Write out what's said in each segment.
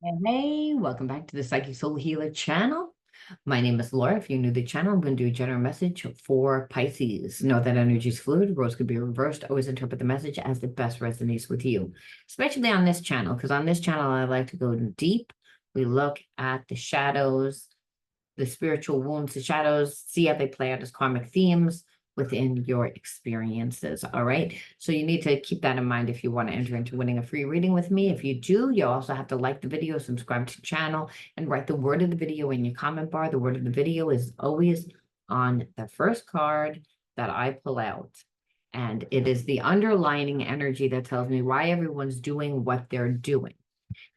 Hey, welcome back to the Psychic Soul Healer channel. My name is Laura. If you're new to the channel, I'm going to do a general message for Pisces. Know that energy is fluid. Roles could be reversed. Always interpret the message as the best resonates with you, especially on this channel, because on this channel, I like to go deep. We look at the shadows, the spiritual wounds, the shadows, see how they play out as karmic themes within your experiences. All right. So you need to keep that in mind if you want to enter into winning a free reading with me. If you do, you also have to like the video, subscribe to the channel, and write the word of the video in your comment bar. The word of the video is always on the first card that I pull out. And it is the underlining energy that tells me why everyone's doing what they're doing.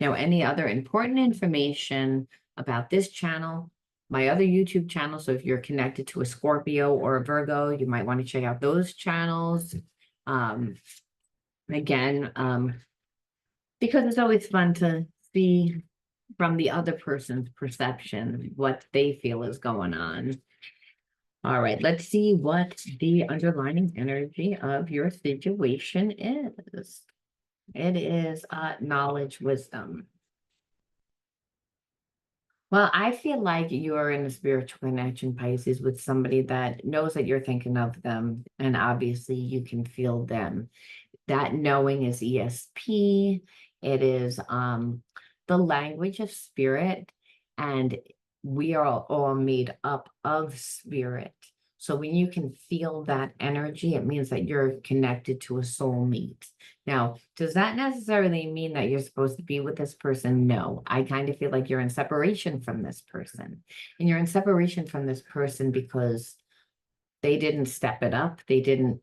Now, any other important information about this channel, my other YouTube channel, so if you're connected to a Scorpio or a Virgo, you might want to check out those channels. Um, again, because it's always fun to see from the other person's perception what they feel is going on. All right, let's see what the underlying energy of your situation is. It is knowledge, wisdom. Well, I feel like you're in a spiritual connection, Pisces, with somebody that knows that you're thinking of them, and obviously you can feel them. That knowing is ESP. It is the language of spirit, and we are all made up of spirit. So when you can feel that energy, it means that you're connected to a soulmate. Now, does that necessarily mean that you're supposed to be with this person? No. I kind of feel like you're in separation from this person. And you're in separation from this person because they didn't step it up. They're,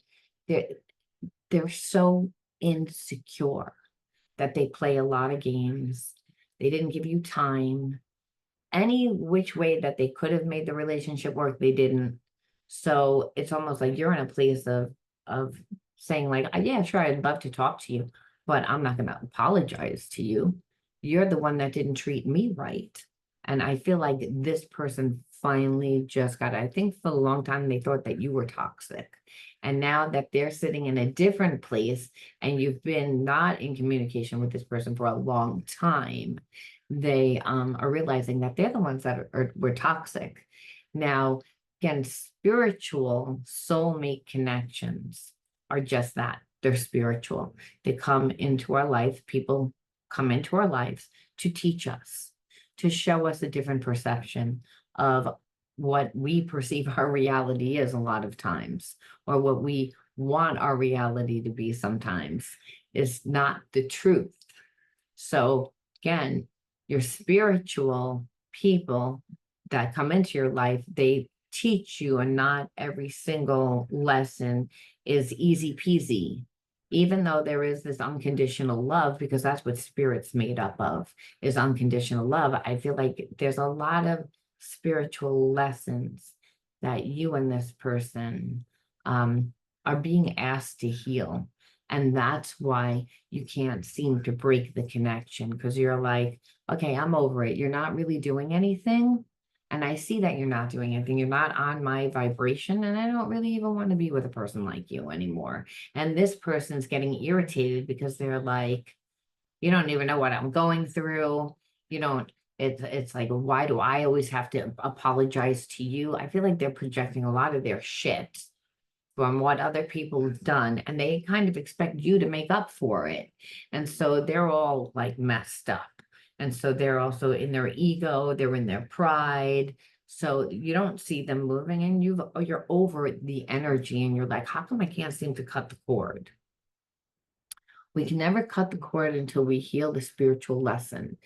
they're so insecure that they play a lot of games. They didn't give you time. Any which way that they could have made the relationship work, they didn't. So it's almost like you're in a place of saying like, yeah, sure, I'd love to talk to you, but I'm not going to apologize to you. You're the one that didn't treat me right. And I feel like this person finally just got, I think for a long time they thought that you were toxic. And now that they're sitting in a different place and you've been not in communication with this person for a long time, they are realizing that they're the ones that were toxic. Now, again, spiritual soulmate connections are just that. They're spiritual. They come into our life. People come into our lives to teach us, to show us a different perception of what we perceive our reality is a lot of times, or what we want our reality to be sometimes is not the truth. So again, your spiritual people that come into your life, they teach you, and not every single lesson is easy peasy. Even though there is this unconditional love, because that's what spirit's made up of, is unconditional love. I feel like there's a lot of spiritual lessons that you and this person are being asked to heal. And that's why you can't seem to break the connection, because you're like, okay, I'm over it. You're not really doing anything. And I see that you're not doing anything. You're not on my vibration. And I don't really even want to be with a person like you anymore. And this person's getting irritated because they're like, you don't even know what I'm going through. You don't, it's like, why do I always have to apologize to you? I feel like they're projecting a lot of their shit from what other people have done, and they kind of expect you to make up for it. And so they're all like messed up. And so they're also in their ego, they're in their pride. So you don't see them moving, and you're over the energy, and you're like, how come I can't seem to cut the cord? We can never cut the cord until we heal the spiritual lesson.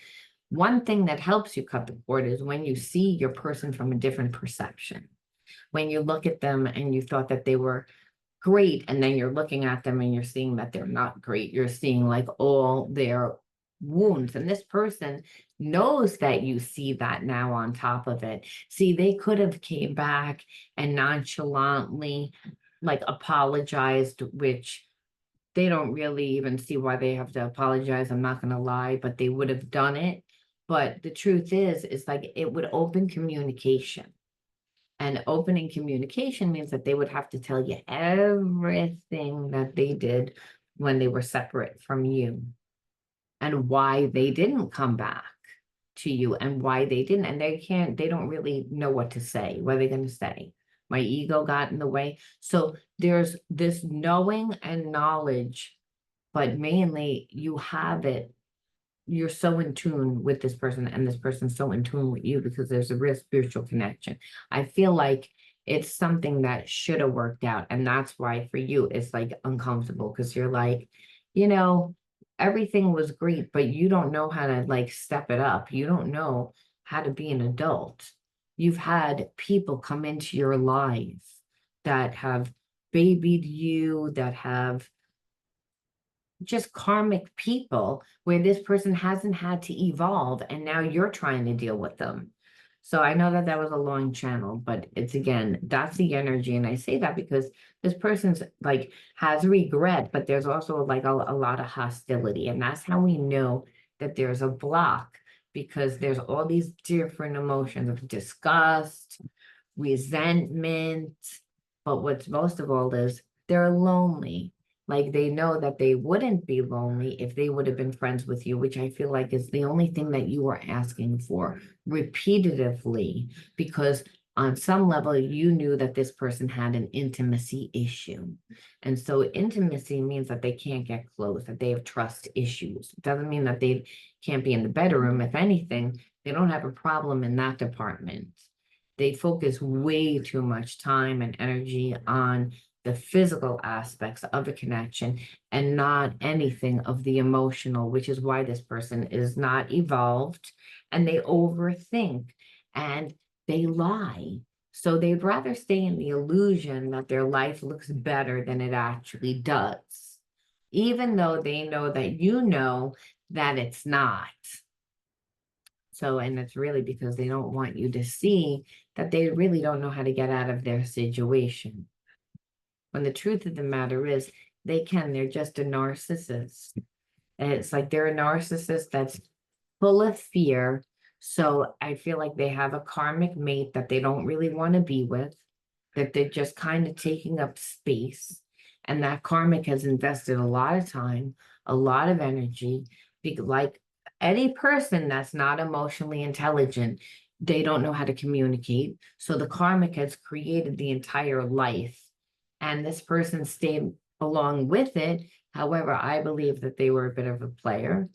One thing that helps you cut the cord is when you see your person from a different perception. When you look at them and you thought that they were great, and then you're looking at them and you're seeing that they're not great. You're seeing like all their wounds, and this person knows that you see that now on top of it. See, they could have came back and nonchalantly like apologized, which they don't really even see why they have to apologize. I'm not going to lie, but they would have done it. But the truth is like it would open communication. And opening communication means that they would have to tell you everything that they did when they were separate from you and why they didn't come back. to you and why they didn't. And they don't really know what to say. What are they going to say? My ego got in the way. So there's this knowing and knowledge, but mainly you have it. You're so in tune with this person, and this person's so in tune with you because there's a real spiritual connection. I feel like it's something that should have worked out. And that's why for you, it's like uncomfortable because you're like, you know, everything was great, but you don't know how to like step it up. You don't know how to be an adult. You've had people come into your life that have babied you, that have just karmic people where this person hasn't had to evolve and now you're trying to deal with them. So I know that that was a long channel, but it's again, that's the energy. And I say that because this person's like has regret, but there's also like a lot of hostility. And that's how we know that there's a block because there's all these different emotions of disgust, resentment. But what's most of all is they're lonely. Like they know that they wouldn't be lonely if they would have been friends with you, which I feel like is the only thing that you were asking for repetitively, because on some level you knew that this person had an intimacy issue. And so intimacy means that they can't get close, that they have trust issues. It doesn't mean that they can't be in the bedroom. If anything, they don't have a problem in that department. They focus way too much time and energy on the physical aspects of a connection and not anything of the emotional, which is why this person is not evolved and they overthink and they lie. So they'd rather stay in the illusion that their life looks better than it actually does, even though they know that you know that it's not. So, and it's really because they don't want you to see that they really don't know how to get out of their situation. When the truth of the matter is, they can, they're just a narcissist. And it's like they're a narcissist that's full of fear. So I feel like they have a karmic mate that they don't really want to be with, that they're just kind of taking up space. And that karmic has invested a lot of time, a lot of energy. Like any person that's not emotionally intelligent, they don't know how to communicate. So the karmic has created the entire life and this person stayed along with it. However, I believe that they were a bit of a player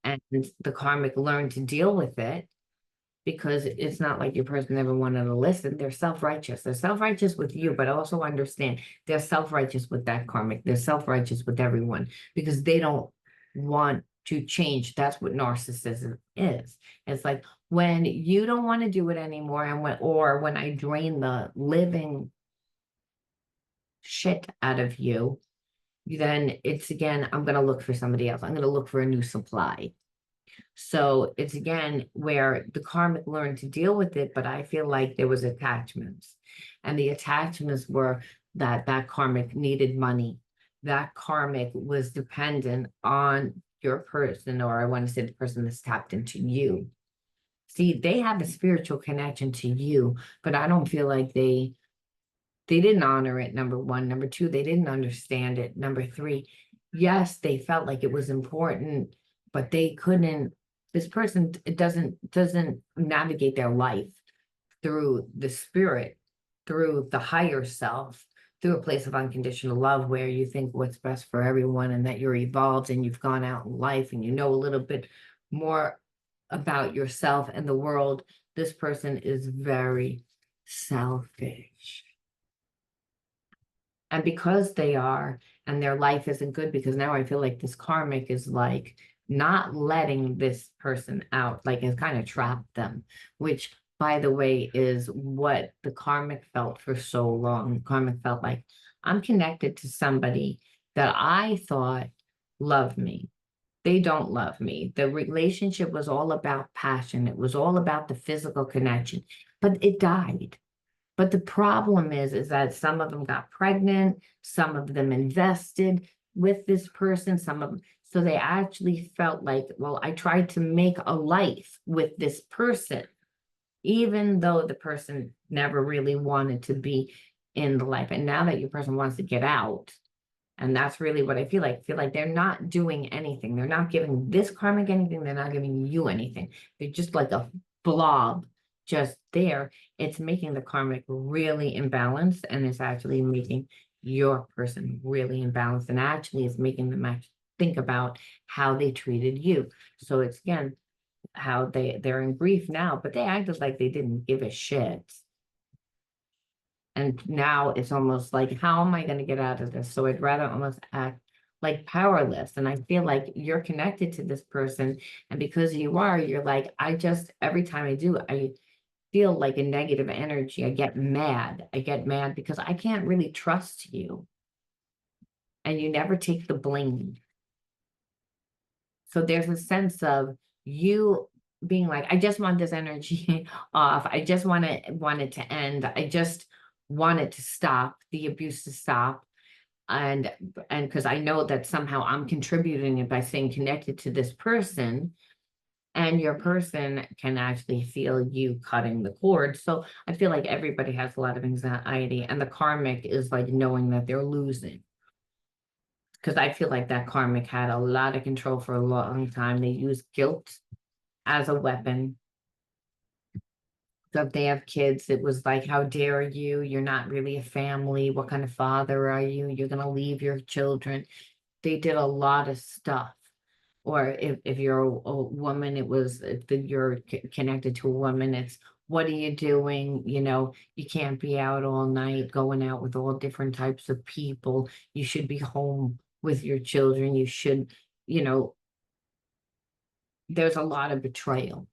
and the karmic learned to deal with it because it's not like your person never wanted to listen. They're self-righteous. They're self-righteous with you, but also understand they're self-righteous with that karmic. They're self-righteous with everyone because they don't want to change. That's what narcissism is. It's like when you don't want to do it anymore and when I drain the living shit out of you, then it's again, I'm going to look for somebody else. I'm going to look for a new supply. So it's again where the karmic learned to deal with it, but I feel like there was attachments. And the attachments were that karmic needed money. That karmic was dependent on your person, or I want to say the person that's tapped into you. See, they have a spiritual connection to you, but I don't feel like they didn't honor it, number one. Number two, they didn't understand it. Number three, yes, they felt like it was important, but they couldn't, this person it doesn't navigate their life through the spirit, through the higher self, through a place of unconditional love where you think what's best for everyone and that you're evolved and you've gone out in life and you know a little bit more about yourself and the world. This person is very selfish. And because they are, and their life isn't good, because now I feel like this karmic is like not letting this person out, like it's kind of trapped them, which by the way, is what the karmic felt for so long. Karmic felt like I'm connected to somebody that I thought loved me. They don't love me. The relationship was all about passion. It was all about the physical connection, but it died. But the problem is that some of them got pregnant, some of them invested with this person, some of them, so they actually felt like, well, I tried to make a life with this person, even though the person never really wanted to be in the life. And now that your person wants to get out And that's really what I feel like. I feel like they're not doing anything. They're not giving this karmic anything. They're not giving you anything. They're just like a blob just there. It's making the karmic really imbalanced, and it's actually making your person really imbalanced, and actually it's making them actually think about how they treated you. So it's again how they're in grief now, but they acted like they didn't give a shit. And now it's almost like, how am I going to get out of this? So I'd rather almost act like powerless. And I feel like you're connected to this person. And because you are, you're like, every time I do, I feel like a negative energy. I get mad. I get mad because I can't really trust you. And you never take the blame. So there's a sense of you being like, I just want this energy off. I just want it to end. I just want it to stop, the abuse to stop. And because I know that somehow I'm contributing it by staying connected to this person, and your person can actually feel you cutting the cord. So I feel like everybody has a lot of anxiety, and the karmic is like knowing that they're losing. Because I feel like that karmic had a lot of control for a long time. They used guilt as a weapon. So if they have kids, it was like, how dare you? You're not really a family. What kind of father are you? You're going to leave your children. They did a lot of stuff. Or if you're a woman, it was, if you're connected to a woman, it's, what are you doing? You know, you can't be out all night, going out with all different types of people. You should be home with your children. You should, you know, there's a lot of betrayal.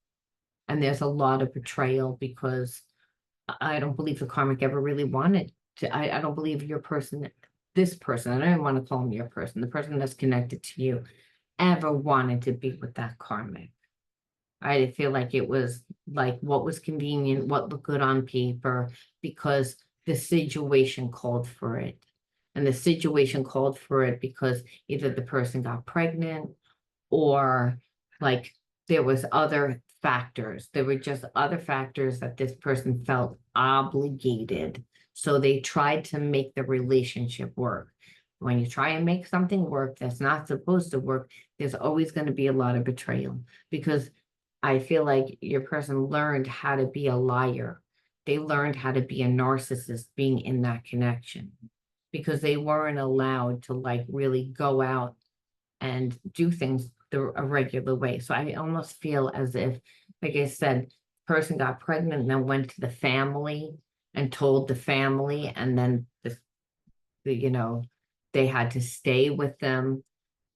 And there's a lot of betrayal because I don't believe the karmic ever really wanted to. I don't believe your person, this person, I don't even want to call him your person, the person that's connected to you, ever wanted to be with that karmic. I feel like it was like what was convenient, what looked good on paper, because the situation called for it. And the situation called for it because either the person got pregnant, or like there was other factors. There were just other factors that this person felt obligated. So they tried to make the relationship work. When you try and make something work that's not supposed to work, there's always going to be a lot of betrayal, because I feel like your person learned how to be a liar. They learned how to be a narcissist being in that connection, because they weren't allowed to like really go out and do things a regular way. So I almost feel as if, like I said, person got pregnant and then went to the family and told the family, and then you know, they had to stay with them,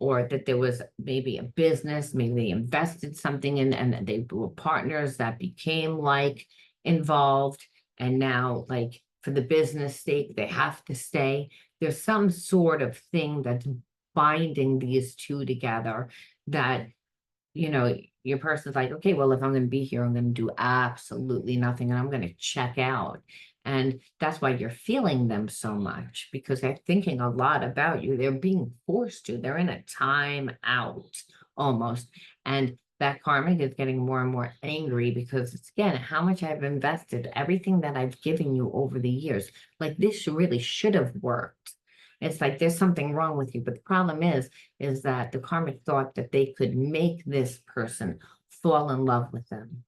or that there was maybe a business, maybe they invested something in, and they were partners that became like involved. And now, like for the business sake, they have to stay. There's some sort of thing that's binding these two together that, you know, your person's like, okay, well, if I'm going to be here, I'm going to do absolutely nothing, and I'm going to check out. And that's why you're feeling them so much, because they're thinking a lot about you. They're being forced to. They're in a time out almost. And that karmic is getting more and more angry because it's, again, how much I've invested, everything that I've given you over the years. Like, this really should have worked. It's like there's something wrong with you. But the problem is that the karmic thought that they could make this person fall in love with them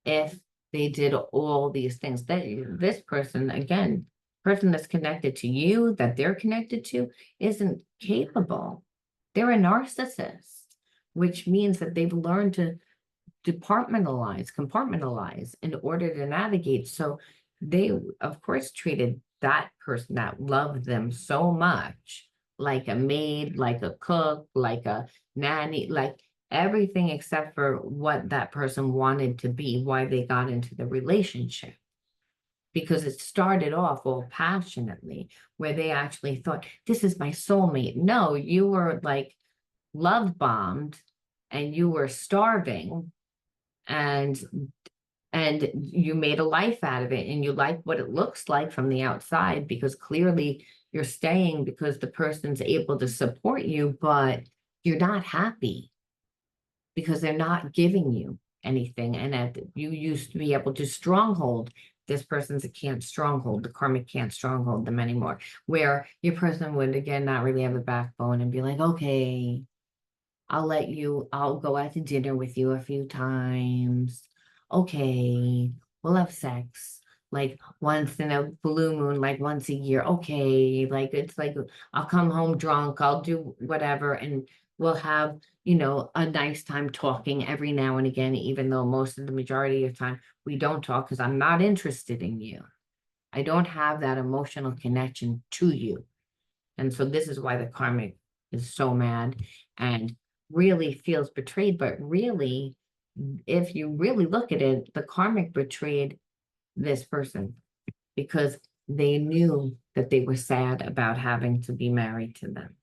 if they did all these things. That this person, again, person that's connected to you, that they're connected to, isn't capable. They're a narcissist, which means that they've learned to compartmentalize in order to navigate. So they, of course, treated that person that loved them so much like a maid, like a cook, like a nanny, like everything except for what that person wanted to be, why they got into the relationship. Because it started off all passionately, where they actually thought, this is my soulmate. No, you were like love bombed, and you were starving, and you made a life out of it, and you like what it looks like from the outside, because clearly you're staying because the person's able to support you, but you're not happy because they're not giving you anything. And that you used to be able to stronghold this person's a can't stronghold, the karmic can't stronghold them anymore, where your person would again not really have a backbone and be like, okay, I'll go out to dinner with you a few times. Okay, we'll have sex like once in a blue moon, like once a year. Okay, like it's like I'll come home drunk, I'll do whatever, and we'll have, a nice time talking every now and again, even though most of the majority of the time we don't talk because I'm not interested in you. I don't have that emotional connection to you. And so this is why the karmic is so mad and really feels betrayed. But really, if you really look at it, the karmic betrayed this person because they knew that they were sad about having to be married to them.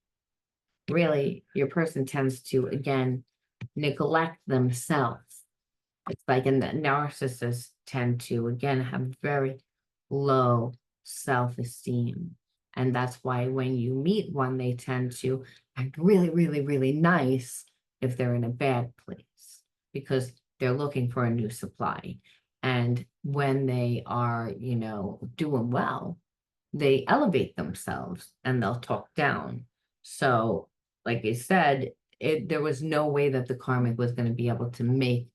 Really, your person tends to, again, neglect themselves. It's like, and the narcissists tend to, again, have very low self-esteem. And that's why when you meet one, they tend to act really, really, really nice if they're in a bad place because they're looking for a new supply. And when they are, doing well, they elevate themselves and they'll talk down. So, like I said, there was no way that the karmic was going to be able to make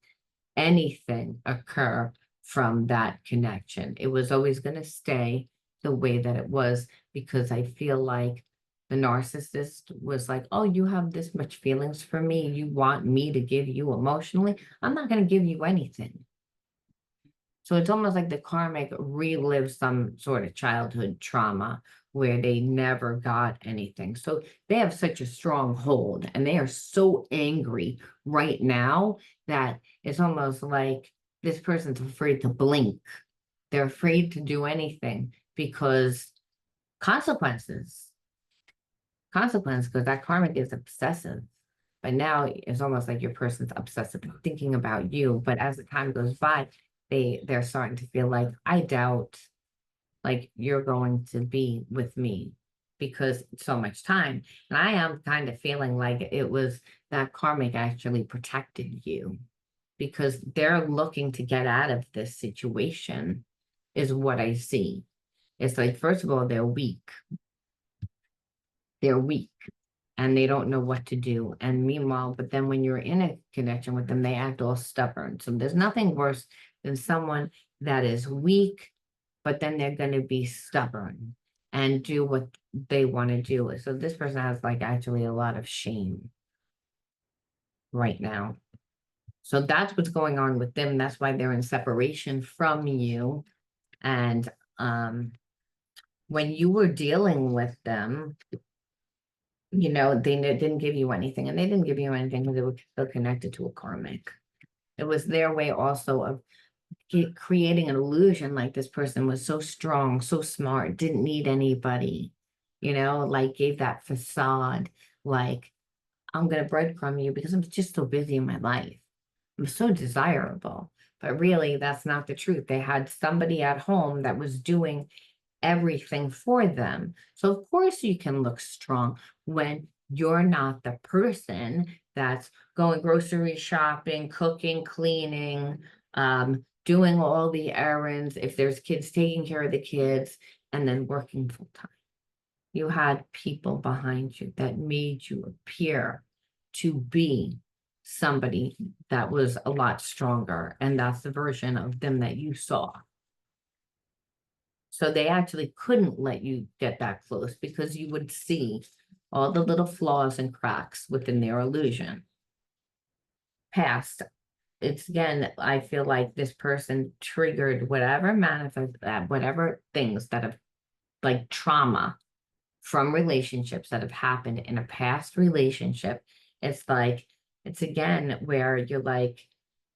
anything occur from that connection. It was always going to stay the way that it was because I feel like the narcissist was like, oh, you have this much feelings for me. You want me to give you emotionally. I'm not going to give you anything. So it's almost like the karmic relives some sort of childhood trauma where they never got anything. So they have such a strong hold and they are so angry right now that it's almost like this person's afraid to blink. They're afraid to do anything because consequences, because that karmic is obsessive. But now it's almost like your person's obsessive thinking about you. But as the time goes by, they're starting to feel like, I doubt like you're going to be with me because it's so much time. And I am kind of feeling like it was that karmic actually protected you because they're looking to get out of this situation is what I see. It's like, first of all, they're weak. They're weak and they don't know what to do. And meanwhile, but then when you're in a connection with them, they act all stubborn. So there's nothing worse than someone that is weak, but then they're going to be stubborn and do what they want to do. So this person has like actually a lot of shame right now. So that's what's going on with them. That's why they're in separation from you. And when you were dealing with them, they didn't give you anything, and they didn't give you anything because they were still connected to a karmic. It was their way also of creating an illusion like this person was so strong, so smart, didn't need anybody, like gave that facade, like, I'm going to breadcrumb you because I'm just so busy in my life. I'm so desirable. But really, that's not the truth. They had somebody at home that was doing everything for them. So of course you can look strong when you're not the person that's going grocery shopping, cooking, cleaning, doing all the errands, if there's kids, taking care of the kids, and then working full time. You had people behind you that made you appear to be somebody that was a lot stronger, and that's the version of them that you saw. So they actually couldn't let you get that close because you would see all the little flaws and cracks within their illusion. Past, it's again, I feel like this person triggered whatever manifest that, whatever things that have like trauma from relationships that have happened in a past relationship. It's like, it's again where you're like,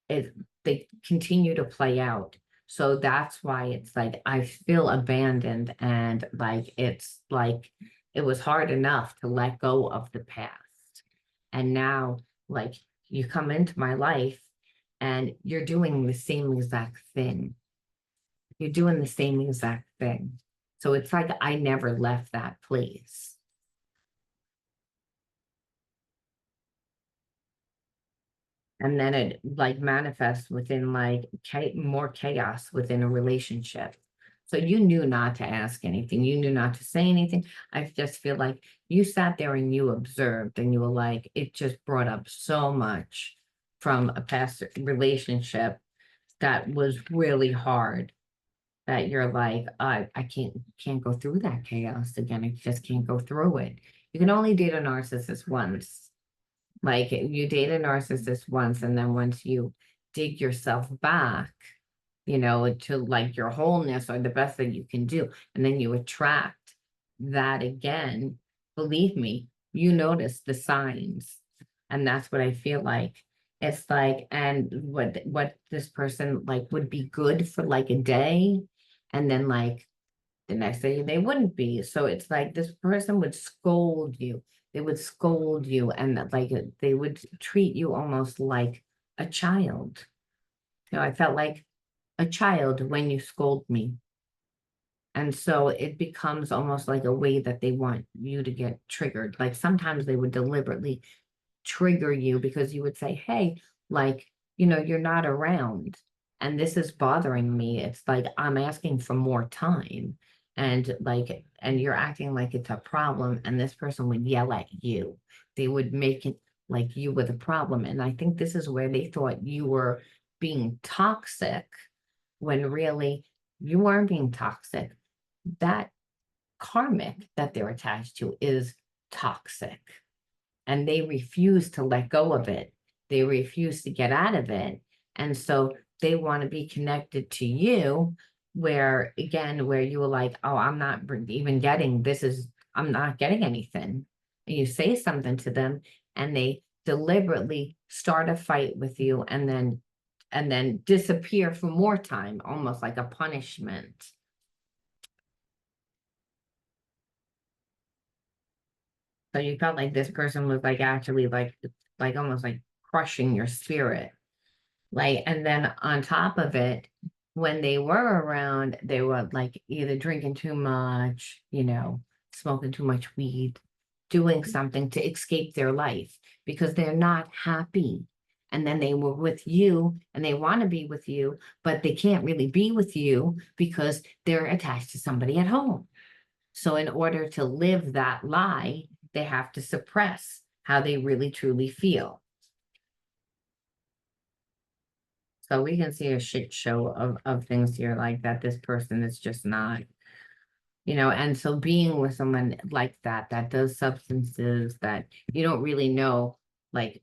they continue to play out. So that's why it's like I feel abandoned and like it's like it was hard enough to let go of the past. And now like you come into my life and you're doing the same exact thing. You're doing the same exact thing. So it's like I never left that place. And then it like manifests within like more chaos within a relationship. So you knew not to ask anything. You knew not to say anything. I just feel like you sat there and you observed and you were like, it just brought up so much from a past relationship that was really hard, that you're like, I can't go through that chaos again. I just can't go through it. You can only date a narcissist once. Like you date a narcissist once, and then once you dig yourself back, to like your wholeness or the best that you can do, and then you attract that again, believe me, you notice the signs. And that's what I feel like. It's like, and what this person like would be good for like a day, and then like the next day they wouldn't be. So it's like this person would scold you. They would scold you, and like they would treat you almost like a child. I felt like a child when you scold me. And so it becomes almost like a way that they want you to get triggered. Like sometimes they would deliberately trigger you because you would say, hey, like, you're not around and this is bothering me. It's like I'm asking for more time. And you're acting like it's a problem. And this person would yell at you. They would make it like you were the problem. And I think this is where they thought you were being toxic when really you weren't being toxic. That karmic that they're attached to is toxic, and they refuse to let go of it. They refuse to get out of it. And so they want to be connected to you, where again, where you were like, oh, I'm not even getting this, I'm not getting anything. And you say something to them and they deliberately start a fight with you, and then disappear for more time, almost like a punishment. So you felt like this person was like actually like almost like crushing your spirit. Like, and then on top of it, when they were around, they were like either drinking too much, smoking too much weed, doing something to escape their life because they're not happy. And then they were with you and they want to be with you, but they can't really be with you because they're attached to somebody at home. So in order to live that lie, they have to suppress how they really truly feel. So we can see a shit show of things here like that. This person is just not, and so being with someone like that does substances that you don't really know, like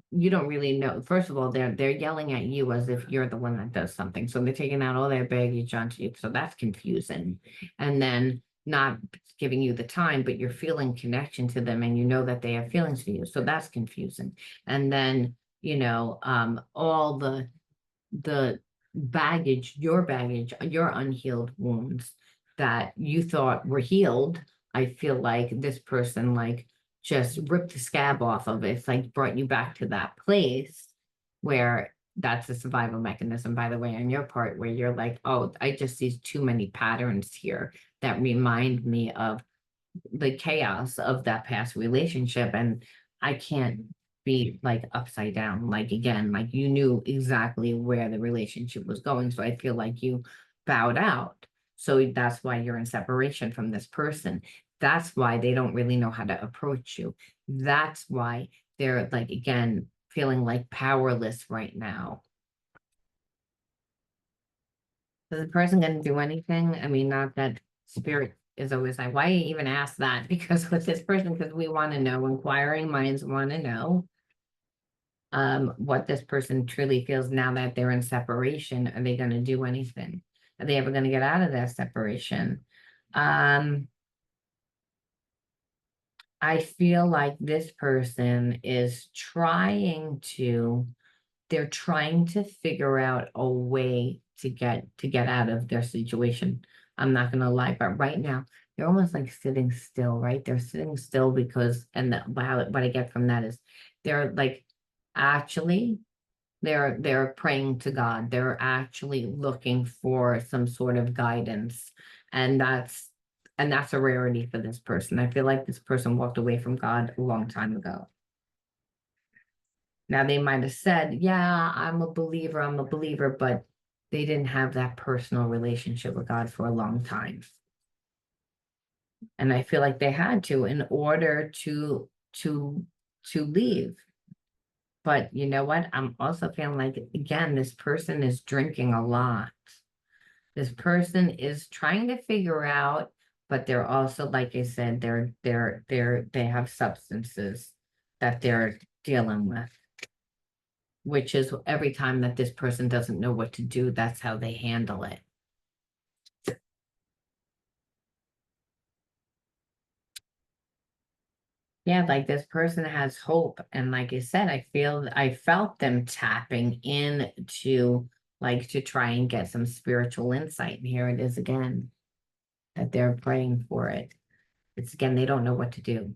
you don't really know. First of all, they're yelling at you as if you're the one that does something. So they're taking out all their baggage onto you. So that's confusing. And then not giving you the time, but you're feeling connection to them and you know that they have feelings for you. So that's confusing. And then, all the baggage, your unhealed wounds that you thought were healed. I feel like this person like just ripped the scab off of it. It's like brought you back to that place where that's a survival mechanism, by the way, on your part, where you're like, oh, I just see too many patterns here that remind me of the chaos of that past relationship, and I can't be like upside down. Like again, like you knew exactly where the relationship was going. So I feel like you bowed out. So that's why you're in separation from this person. That's why they don't really know how to approach you. That's why they're like, again, feeling like powerless right now. Is the person going to do anything? I mean, not that spirit is always like, why you even ask that? Because with this person, because we want to know, inquiring minds want to know what this person truly feels now that they're in separation. Are they going to do anything? Are they ever going to get out of that separation? I feel like this person is they're trying to figure out a way to get out of their situation. I'm not gonna lie, but right now they're almost like sitting still, right? They're sitting still because, and what I get from that is they're like actually they're praying to God. They're actually looking for some sort of guidance, and that's a rarity for this person. I feel like this person walked away from God a long time ago. Now they might have said, yeah, I'm a believer, but they didn't have that personal relationship with God for a long time. And I feel like they had to in order to leave. But you know what? I'm also feeling like, again, this person is drinking a lot. This person is trying to figure out, but they're also, like I said, they have substances that they're dealing with, which is every time that this person doesn't know what to do, that's how they handle it. Yeah, like this person has hope. And like I said, I felt them tapping into like to try and get some spiritual insight. And here it is again, that they're praying for it. It's again, they don't know what to do.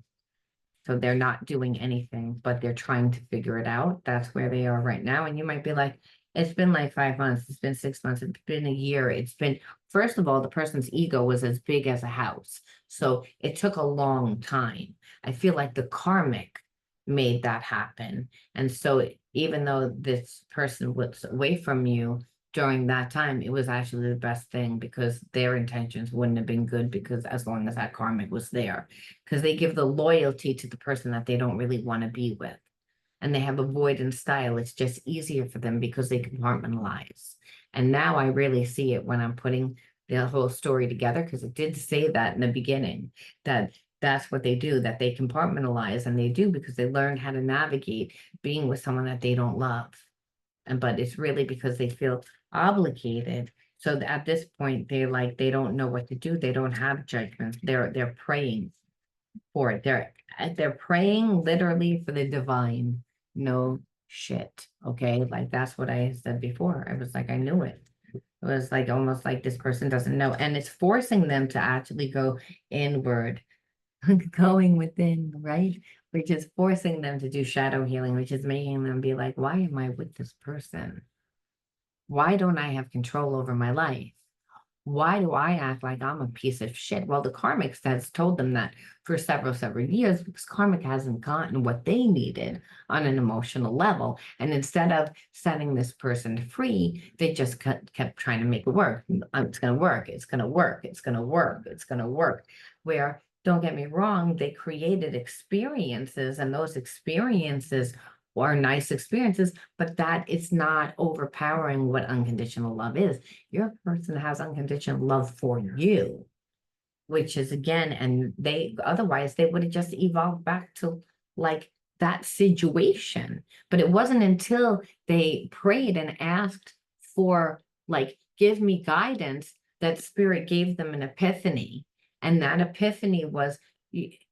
So they're not doing anything, but they're trying to figure it out. That's where they are right now. And you might be like, it's been like 5 months, it's been 6 months, it's been a year. It's been, first of all, the person's ego was as big as a house. So it took a long time. I feel like the karmic made that happen. And so even though this person was away from you, during that time, it was actually the best thing because their intentions wouldn't have been good because as long as that karmic was there, because they give the loyalty to the person that they don't really want to be with. And they have avoidance style. It's just easier for them because they compartmentalize. And now I really see it when I'm putting the whole story together, because it did say that in the beginning, that that's what they do, that they compartmentalize, and they do because they learn how to navigate being with someone that they don't love. And but it's really because they feel obligated. So at this point, they don't know what to do. They don't have judgments. They're praying for it. They're praying literally for the divine. No shit. Okay. Like that's what I said before. I was like, I knew it. It was like almost like this person doesn't know. And it's forcing them to actually go inward, going within, right? Which is forcing them to do shadow healing, which is making them be like, why am I with this person? Why don't I have control over my life? Why do I act like I'm a piece of shit? Well, the Karmic has told them that for several years because Karmic hasn't gotten what they needed on an emotional level. And instead of setting this person free, they just kept trying to make it work. It's going to work. It's going to work. It's going to work. It's going to work. Where, don't get me wrong, they created experiences, and those experiences are nice experiences, but that it's not overpowering what unconditional love is. Your person has unconditional love for you, which is again, and they otherwise they would have just evolved back to like that situation. But it wasn't until they prayed and asked for like, give me guidance, that spirit gave them an epiphany. And that epiphany was,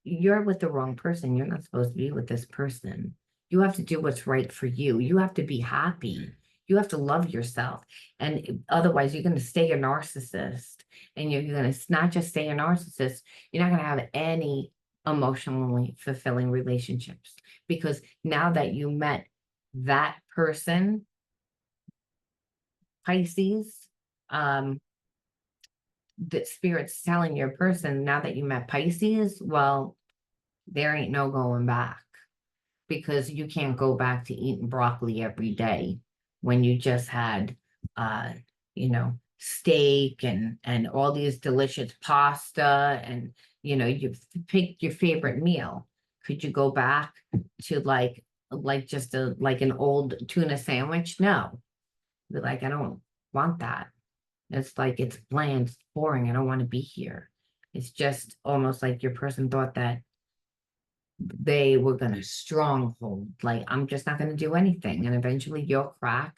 you're with the wrong person. You're not supposed to be with this person. You have to do what's right for you. You have to be happy. You have to love yourself. And otherwise, you're going to stay a narcissist. And you're going to not just stay a narcissist, you're not going to have any emotionally fulfilling relationships. Because now that you met that person, Pisces, that spirit's telling your person, now that you met Pisces, well, there ain't no going back. Because you can't go back to eating broccoli every day when you just had steak and all these delicious pasta, and you picked your favorite meal. Could you go back to like just an old tuna sandwich? No. Be like, I don't want that. It's like, it's bland, it's boring, I don't want to be here. It's just almost like your person thought that they were going to stronghold, like, I'm just not going to do anything. And eventually you'll crack.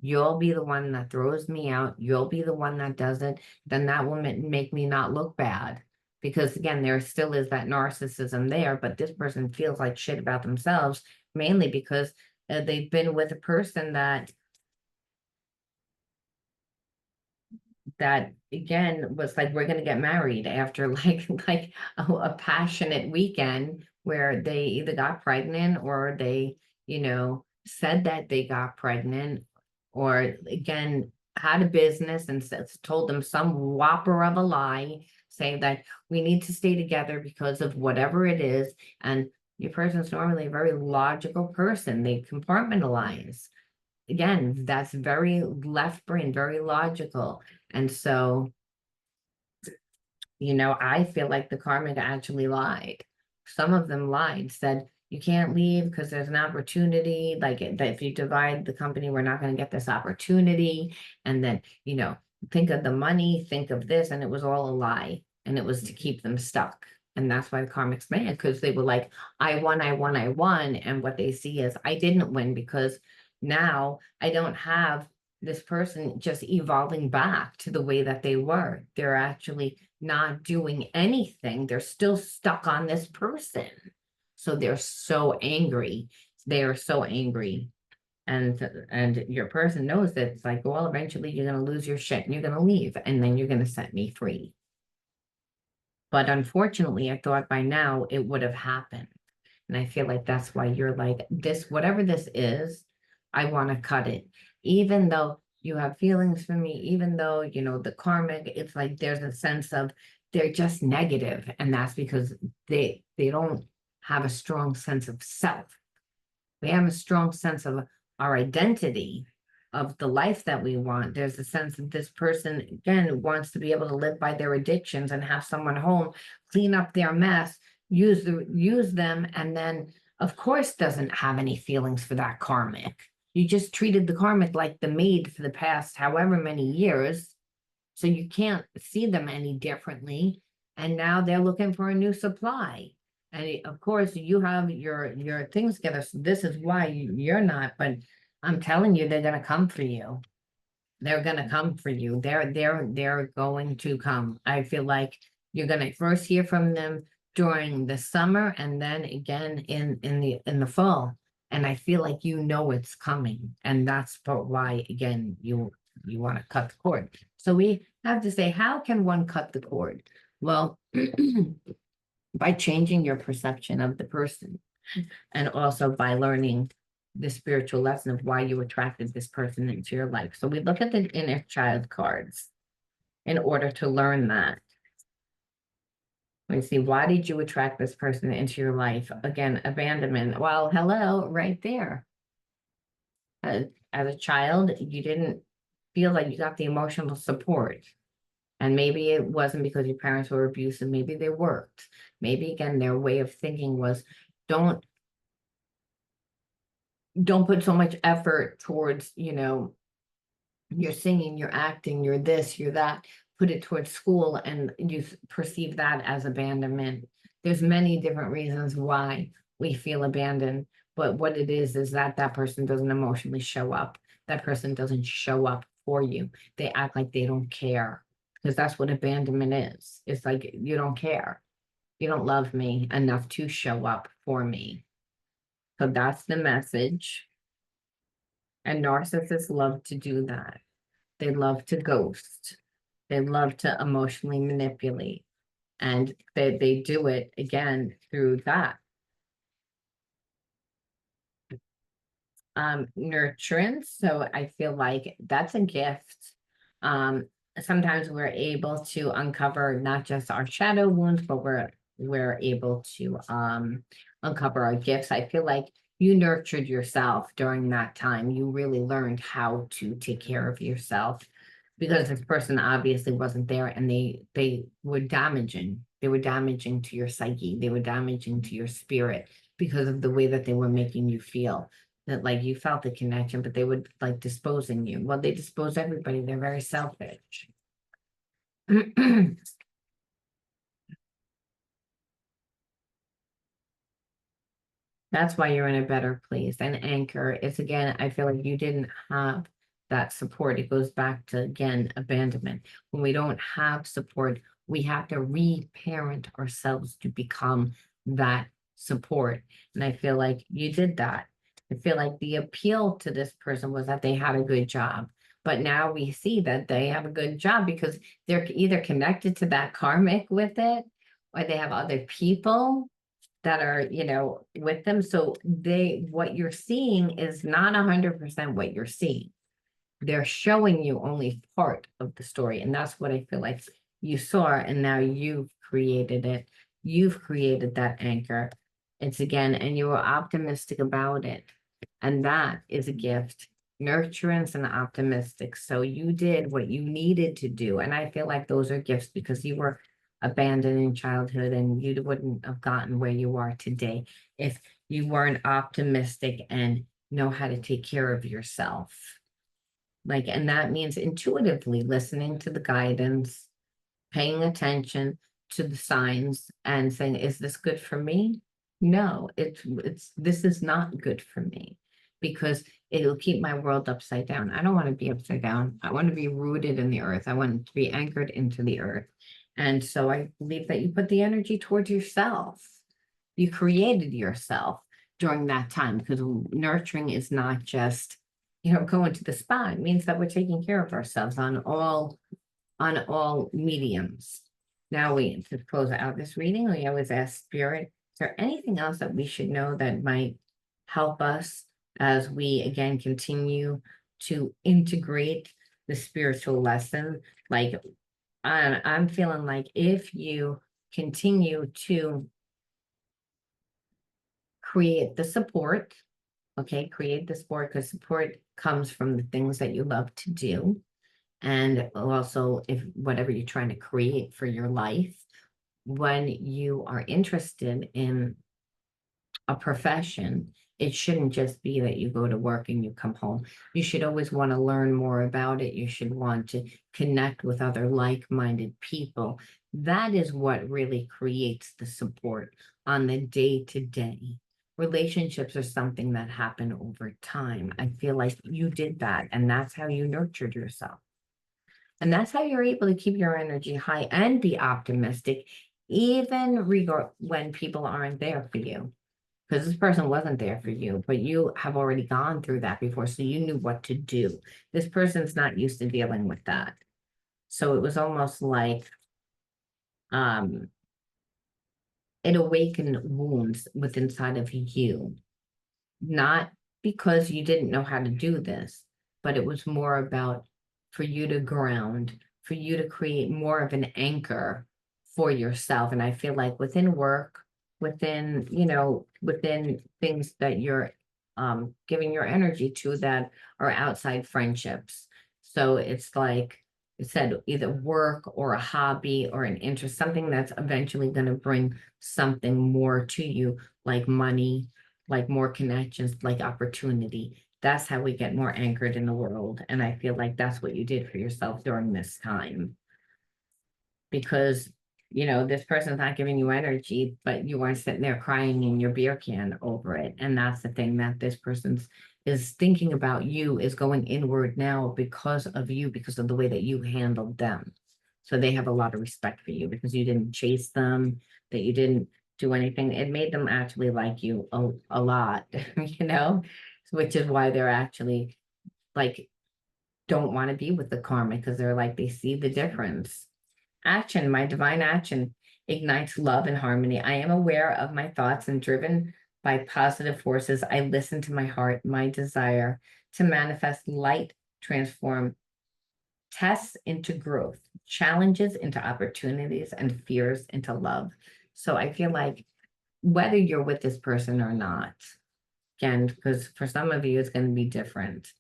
You'll be the one that throws me out. You'll be the one that does it. Then that will make me not look bad. Because again, there still is that narcissism there, but this person feels like shit about themselves, mainly because they've been with a person that again was like, we're going to get married after like a passionate weekend where they either got pregnant or they said that they got pregnant, or again had a business and told them some whopper of a lie saying that we need to stay together because of whatever it is. And Your person's normally a very logical person. They compartmentalize. Again, that's very left brain, very logical. And so, I feel like the karmic actually lied. Some of them lied, said, you can't leave because there's an opportunity. Like that if you divide the company, we're not going to get this opportunity. And then, think of the money, think of this. And it was all a lie. And it was to keep them stuck. And that's why the karmic's mad, because they were like, I won, I won, I won. And what they see is I didn't win because now I don't have this person just evolving back to the way that they were. They're actually not doing anything. They're still stuck on this person. So they're so angry. They are so angry. And your person knows that it's like, well, eventually you're going to lose your shit and you're going to leave and then you're going to set me free. But unfortunately, I thought by now it would have happened. And I feel like that's why you're like, this, whatever this is, I want to cut it. Even though you have feelings for me, even though, the karmic, it's like there's a sense of they're just negative. And that's because they don't have a strong sense of self. We have a strong sense of our identity, of the life that we want. There's a sense that this person, again, wants to be able to live by their addictions and have someone home, clean up their mess, use them, and then, of course, doesn't have any feelings for that karmic. You just treated the karmic like the maid for the past however many years, so you can't see them any differently. And now they're looking for a new supply. And of course, you have your things together. So this is why you're not. But I'm telling you, they're gonna come for you. They're gonna come for you. They're going to come. I feel like you're gonna first hear from them during the summer, and then again in the fall. And I feel like it's coming, and that's why again you want to cut the cord. So we have to say, how can one cut the cord? Well, by changing your perception of the person, and also by learning the spiritual lesson of why you attracted this person into your life. So we look at the inner child cards in order to learn that. We see, why did you attract this person into your life? Again, abandonment. Well, hello, right there. As a child, you didn't feel like you got the emotional support. And maybe it wasn't because your parents were abusive. Maybe they worked. Maybe, again, their way of thinking was, don't put so much effort towards, you're singing, you're acting, you're this, you're that. Put it towards school, and you perceive that as abandonment. There's many different reasons why we feel abandoned, but what it is that person doesn't emotionally show up. That person doesn't show up for you. They act like they don't care, because that's what abandonment is. It's like, you don't care. You don't love me enough to show up for me. So that's the message. And narcissists love to do that. They love to ghost. They love to emotionally manipulate. And they do it, again, through that. Nurturance. So I feel like that's a gift. Sometimes we're able to uncover not just our shadow wounds, but we're able to uncover our gifts. I feel like you nurtured yourself during that time. You really learned how to take care of yourself, because this person obviously wasn't there, and they were damaging. They were damaging to your psyche. They were damaging to your spirit because of the way that they were making you feel. That like you felt the connection, but they would like disposing you. Well, they dispose everybody. They're very selfish. That's why you're in a better place. And anchor is, again, I feel like you didn't have that support. It goes back to, again, abandonment. When we don't have support, we have to reparent ourselves to become that support. And I feel like you did that. I feel like the appeal to this person was that they had a good job. But now we see that they have a good job because they're either connected to that karmic with it, or they have other people that are, with them. So what you're seeing is not 100% what you're seeing. They're showing you only part of the story. And that's what I feel like you saw. And now you've created it. You've created that anchor. It's again, and you were optimistic about it. And that is a gift. Nurturance and optimistic. So you did what you needed to do. And I feel like those are gifts because you were abandoned in childhood and you wouldn't have gotten where you are today if you weren't optimistic and know how to take care of yourself. Like, and that means intuitively listening to the guidance, paying attention to the signs and saying, is this good for me? No, this is not good for me because it'll keep my world upside down. I don't want to be upside down. I want to be rooted in the earth. I want to be anchored into the earth. And so I believe that you put the energy towards yourself. You created yourself during that time because nurturing is not just, going to the spa. It means that we're taking care of ourselves on all mediums. Now to close out this reading, we always ask Spirit, is there anything else that we should know that might help us as we again continue to integrate the spiritual lesson? Like I'm feeling like if you continue to create the support, okay, create the support because support comes from the things that you love to do. And also, if whatever you're trying to create for your life, when you are interested in a profession, it shouldn't just be that you go to work and you come home. You should always want to learn more about it. You should want to connect with other like-minded people. That is what really creates the support on the day-to-day. Relationships are something that happen over time. I feel like you did that, and that's how you nurtured yourself. And that's how you're able to keep your energy high and be optimistic, even when people aren't there for you. Because this person wasn't there for you, but you have already gone through that before, so you knew what to do. This person's not used to dealing with that. So it was almost like it awakened wounds within inside of you. Not because you didn't know how to do this, but it was more about for you to ground, for you to create more of an anchor for yourself. And I feel like within work, within things that you're giving your energy to that are outside friendships. So it's like I said, either work or a hobby or an interest, something that's eventually going to bring something more to you, like money, like more connections, like opportunity. That's how we get more anchored in the world. And I feel like that's what you did for yourself during this time. Because, this person's not giving you energy, but you weren't sitting there crying in your beer can over it. And that's the thing that this person's is thinking about you is going inward now because of you, because of the way that you handled them. So they have a lot of respect for you because you didn't chase them, that you didn't do anything. It made them actually like you a lot, which is why they're actually like, don't want to be with the karmic because they're like, they see the difference. Action, my divine action ignites love and harmony. I am aware of my thoughts and driven by positive forces. I listen to my heart, my desire to manifest light, transform tests into growth, challenges into opportunities, and fears into love. So I feel like whether you're with this person or not, again, because for some of you, it's going to be different.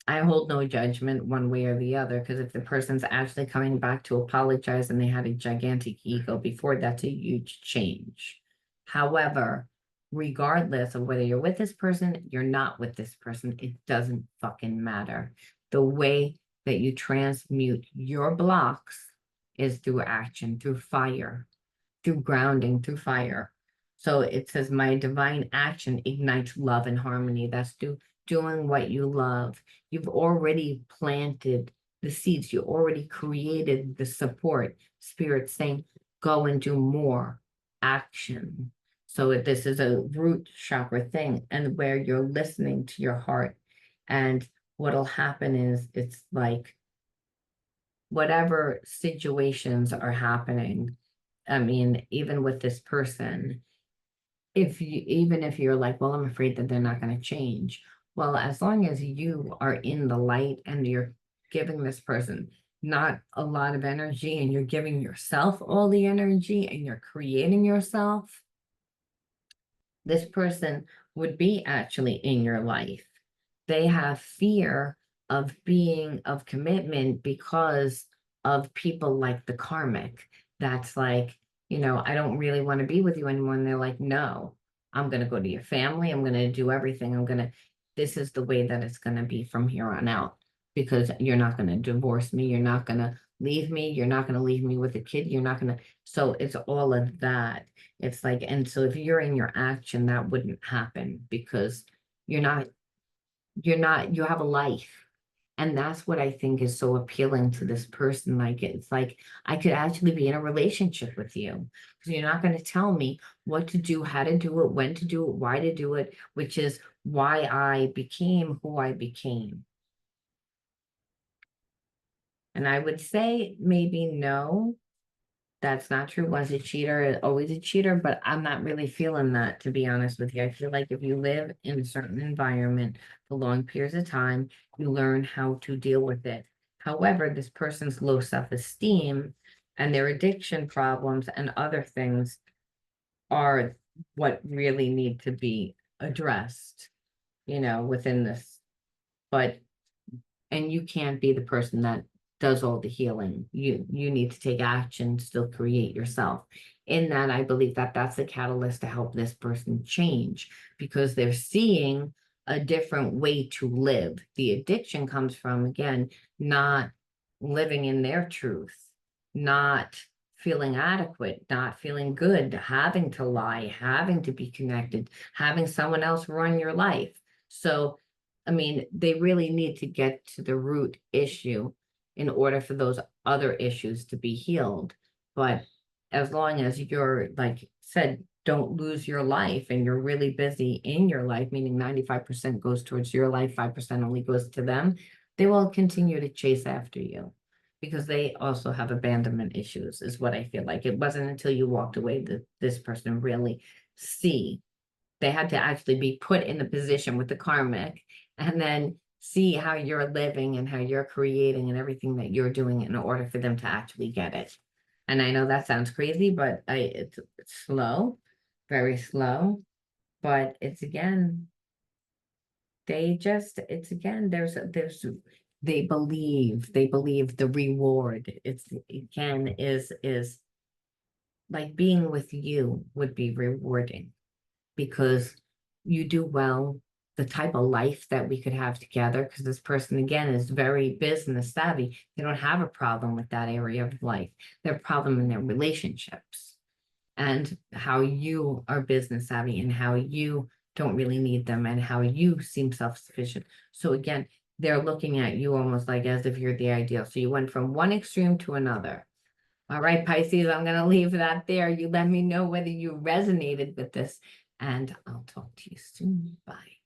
I hold no judgment one way or the other, because if the person's actually coming back to apologize and they had a gigantic ego before, that's a huge change. However, regardless of whether you're with this person, you're not with this person, it doesn't fucking matter. The way that you transmute your blocks is through action, through fire, through grounding, through fire. So it says, my divine action ignites love and harmony. That's through doing what you love. You've already planted the seeds. You already created the support. Spirit saying, go and do more action. So this is a root chakra thing, and where you're listening to your heart. And what'll happen is it's like whatever situations are happening. I mean, even with this person, even if you're like, well, I'm afraid that they're not going to change. Well, as long as you are in the light and you're giving this person not a lot of energy and you're giving yourself all the energy and you're creating yourself, this person would be actually in your life. They have fear of being of commitment because of people like the karmic. That's like, I don't really want to be with you anymore. And they're like, no, I'm going to go to your family. I'm going to do everything. This is the way that it's going to be from here on out because you're not going to divorce me. You're not going to leave me. You're not going to leave me with a kid. You're not going to. So it's all of that. It's like, and so if you're in your action, that wouldn't happen because you're not, you have a life. And that's what I think is so appealing to this person. Like, it's like, I could actually be in a relationship with you because you're not going to tell me what to do, how to do it, when to do it, why to do it, which is why I became who I became. And I would say maybe no, that's not true. Once a cheater, always a cheater, but I'm not really feeling that, to be honest with you. I feel like if you live in a certain environment for long periods of time, you learn how to deal with it. However, this person's low self-esteem and their addiction problems and other things are what really need to be addressed, within this. But and you can't be the person that does all the healing. You need to take action, still create yourself. In that, I believe that that's the catalyst to help this person change because they're seeing a different way to live. The addiction comes from, again, not living in their truth, not feeling adequate, not feeling good, having to lie, having to be connected, having someone else run your life. So I mean, they really need to get to the root issue in order for those other issues to be healed. But as long as you're, like said, don't lose your life and you're really busy in your life, meaning 95% goes towards your life, 5% only goes to them, they will continue to chase after you because they also have abandonment issues, is what I feel like. It wasn't until you walked away that this person really see. They had to actually be put in the position with the karmic and then see how you're living and how you're creating and everything that you're doing in order for them to actually get it. And I know that sounds crazy, but it's slow, very slow. But it's again, it's again, they believe the reward. It's again is like being with you would be rewarding because you do well, the type of life that we could have together, because this person again is very business savvy. They don't have a problem with that area of life. Their problem in their relationships and how you are business savvy and how you don't really need them and how you seem self-sufficient. So again, they're looking at you almost like as if you're the ideal. So you went from one extreme to another. All right, Pisces, I'm going to leave that there. You let me know whether you resonated with this, and I'll talk to you soon. Bye.